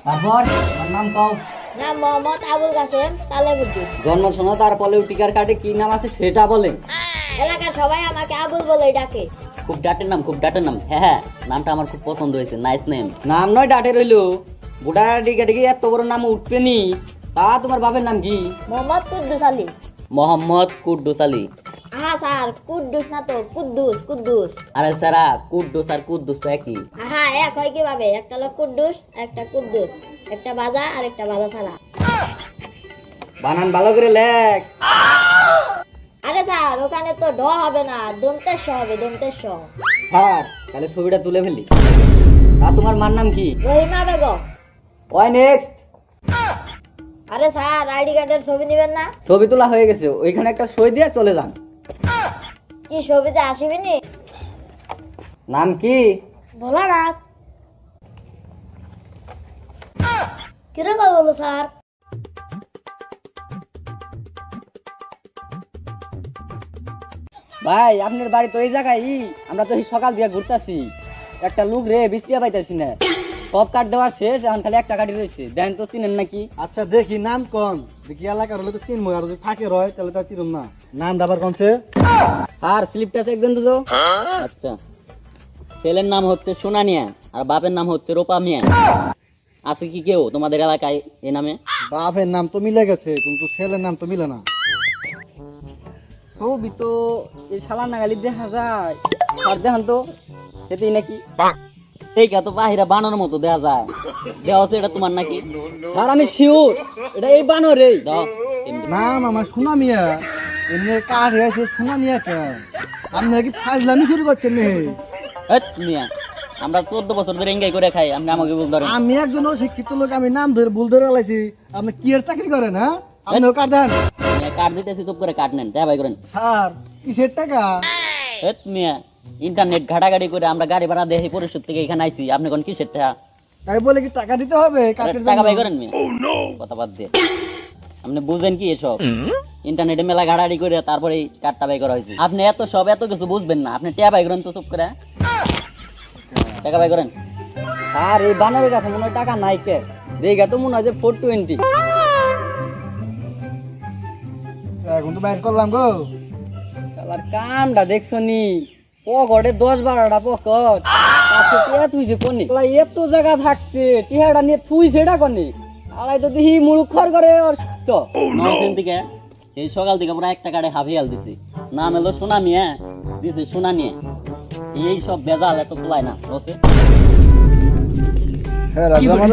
তারপর আমার নাম কও। নাম মোহাম্মদ আবুল কাসেম তালেবুদ্দি। জন্ম শোনা তারপরে টিকার কার্ডে কি নাম আছে সেটা বলে। এলাকার সবাই আমাকে আবুল বলেই ডাকে। খুব ডাটের নাম, খুব ডাটের নাম। হ্যাঁ হ্যাঁ, নামটা আমার খুব পছন্দ হয়েছে, নাইস নেম। নাম নয় ডাটে রইলো, বুড়া ডিগে ডিগে এত বড় নাম উঠবে নি। তা তোমার বাপের নাম কি? মোহাম্মদ কুদ্দুস আলী। মোহাম্মদ কুদ্দুস আলী। স্যার কুদ্দুস না তো কুদ্দুস কুদ্দুস। আরে স্যারা, কুদ্দুস আর কুদ্দুস তো একই। এক হয় কিভাবে? একটা হলো কুদ্দুস একটা কুদ্দুস, একটা বাজা আর একটা বাজা ছাড়া। বানান ভালো করে লেখ। আরে স্যার ওখানে তো ড হবে না, দন্তের স হবে, দন্তের স। স্যার তাহলে ছবিটা তুলে ফেলি। তা তোমার মার নাম কি? রহিমা বেগম। ওই নেক্সট। আরে স্যার আইডি কার্ডের ছবি নেবেন না? ছবি তোলা হয়ে গেছে, ওইখানে একটা সই দিয়ে চলে যান। কি ছবিতে আসিবিনি? নাম কি? ভোলানাথ। কিরকম বলো স্যার? ভাই আপনার বাড়ি তো এই জায়গায়, আমরা তো এই সকাল দিয়ে ঘুরতাছি। একটা লোক রে বৃষ্টিয়া পাইতাছি না, সব কাঠ দেওয়া শেষ, এখন খালি একটা কাঠি রয়েছে। দেখেন তো চিনেন নাকি? আচ্ছা দেখি নাম কোন, দেখি এলাকার হলে তো চিনবো, আর যদি থাকে রয় তাহলে তো চিনুম না। নাম ডাবার কোনছে? স্যার স্লিপটা চেক দেন তো তো। আচ্ছা, ছেলের নাম হচ্ছে সোনা মিয়া আর বাপের নাম হচ্ছে রূপা মিয়া। আছে কি কেউ তোমাদের এলাকায় এই নামে? বাপের নাম তো মিলে গেছে কিন্তু ছেলের নাম তো মিলে না। ছবি তো এই শালা নাগালি দেখা যায়। আর দেখেন তো এতেই নাকি এই তো বাহিরা বানর মতো দেখা যায়। দেওয়া আছে, এটা তোমার নাকি? স্যার আমি শিওর এটা এই বানর। এই দাও নাম আমার সোনা মিয়া, এমনি কাঠ হয়েছে সোনা মিয়া কে? আপনারা কি ফাজলামি শুরু করছেন নে? মিয়া, আমরা 14 বছর ধরে এঙ্গাই করে খাই, আপনি আমাকে বলতে পারেন? আমি একজন শিক্ষিত লোক, আমি নাম ধরে ভুল ধরে লাইছি। আপনি কি এর চাকরি করেন? হ্যাঁ আপনি কাঠ দেন। কার্ড দিতেছি, চুপ করে কাট নেন, দেখা ভাই করেন। স্যার কিসের টাকা? মিয়া, ইন্টারনেট ঘাটাঘাটি করে আমরা গাড়ি ভাড়া দেখি পরিশোধ থেকে এখানে আইছি, আপনি কোন কিসের টাকা? তাই বলে কি টাকা দিতে হবে কাঠের টাকা জন্য? ভাই করেন মিয়া, কথা বাদ দিয়ে। আপনি বুঝেন কি এসব? ইন্টারনেটে মেলা ঘাটাঘাটি করে তারপরে এই কার্ডটা বাই করা হয়েছে। আপনি এত সব এত কিছু বুঝবেন না, আপনি টাকা বাই করেন তো, চুপ করে টাকা বাই করেন। আর এই বানরের কাছে মনে হয় টাকা নাই কে, দেখা তো মনে হয় যে 420। এখন তো বাইর করলাম গো। শালার কামটা দেখছো নি? পকেটে 10-12টা পকেট, তাতে টিয়া তুইছে কোনি? শালা এত জায়গা থাকতে টিয়াটা নিয়ে থুইছে এটা কোনি? আলাই তো দেখি মুলুক খর করে ওর তো নরসেন থেকে এই সকাল থেকে পুরো একটা কাটে হাফিয়াল দিছি। নাম এলো সোনা মিয়া, দিছে সোনা নিয়ে। এই সব বেজাল এত পোলায় না বসে। হ্যাঁ রাজা আমার